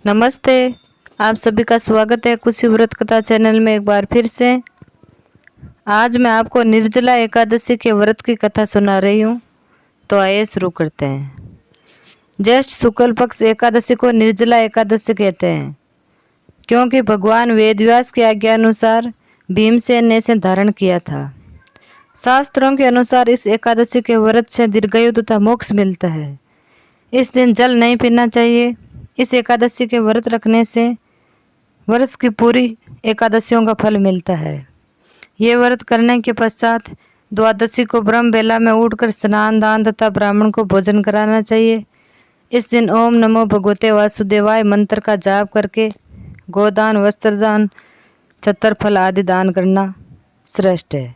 नमस्ते। आप सभी का स्वागत है कुशी व्रत कथा चैनल में एक बार फिर से। आज मैं आपको निर्जला एकादशी के व्रत की कथा सुना रही हूँ। तो आइए शुरू करते हैं। ज्येष्ठ शुक्ल पक्ष एकादशी को निर्जला एकादशी कहते हैं, क्योंकि भगवान वेदव्यास की आज्ञा अनुसार भीमसेन ने इसे धारण किया था। शास्त्रों के अनुसार इस एकादशी के व्रत से दीर्घायु तथा मोक्ष मिलता है। इस दिन जल नहीं पीना चाहिए। इस एकादशी के व्रत रखने से वर्ष की पूरी एकादशियों का फल मिलता है। ये व्रत करने के पश्चात द्वादशी को ब्रह्म बेला में उठकर स्नान दान तथा ब्राह्मण को भोजन कराना चाहिए। इस दिन ओम नमो भगवते वासुदेवाय मंत्र का जाप करके गोदान, वस्त्रदान, छत्रफल आदि दान करना श्रेष्ठ है।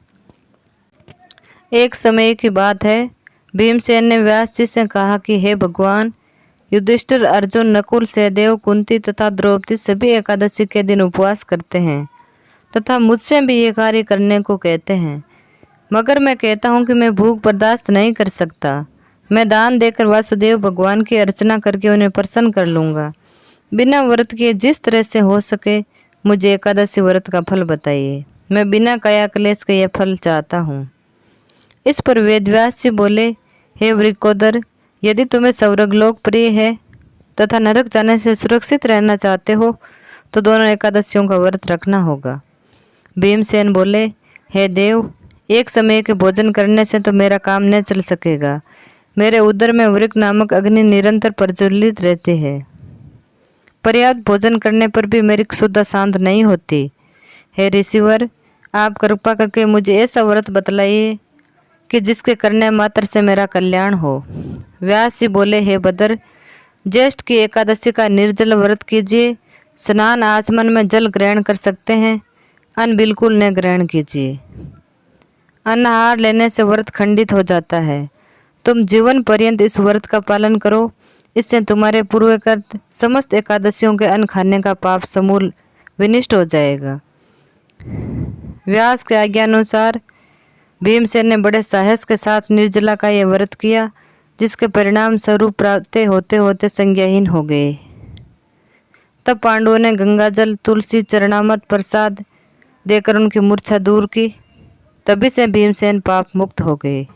एक समय की बात है, भीमसेन ने व्यास जी से कहा कि हे भगवान, युधिष्ठिर, अर्जुन, नकुल, सहदेव, कुंती तथा द्रौपदी सभी एकादशी के दिन उपवास करते हैं तथा मुझसे भी ये कार्य करने को कहते हैं, मगर मैं कहता हूँ कि मैं भूख बर्दाश्त नहीं कर सकता। मैं दान देकर वासुदेव भगवान की अर्चना करके उन्हें प्रसन्न कर लूँगा। बिना व्रत किए जिस तरह से हो सके मुझे एकादशी व्रत का फल बताइए। मैं बिना काया क्लेश के यह फल चाहता हूँ। इस पर वेदव्यास जी बोले, हे वृकोदर, यदि तुम्हें स्वर्गलोक प्रिय है तथा नरक जाने से सुरक्षित रहना चाहते हो तो दोनों एकादशियों का व्रत रखना होगा। भीमसेन बोले, हे देव, एक समय के भोजन करने से तो मेरा काम न चल सकेगा। मेरे उदर में वृक नामक अग्नि निरंतर प्रज्वलित रहती है। पर्याप्त भोजन करने पर भी मेरी क्षुधा शांत नहीं होती। हे ऋषिवर, आप कृपा करके मुझे ऐसा व्रत बतलाइए कि जिसके करने मात्र से मेरा कल्याण हो। व्यास जी बोले, हे बदर, ज्येष्ठ की एकादशी का निर्जल व्रत कीजिए। स्नान आचमन में जल ग्रहण कर सकते हैं, अन्न बिल्कुल न ग्रहण कीजिए। अन्न आहार लेने से व्रत खंडित हो जाता है। तुम जीवन पर्यंत इस व्रत का पालन करो। इससे तुम्हारे पूर्वकृत समस्त एकादशियों के अन्न खाने का पाप समूल विनिष्ट हो जाएगा। व्यास के आज्ञानुसार भीमसेन ने बड़े साहस के साथ निर्जला का यह व्रत किया, जिसके परिणाम स्वरूप प्राप्त होते होते संज्ञाहीन हो गए। तब पांडवों ने गंगाजल, तुलसी, चरणामृत प्रसाद देकर उनकी मूर्छा दूर की। तभी से भीमसेन पाप मुक्त हो गए।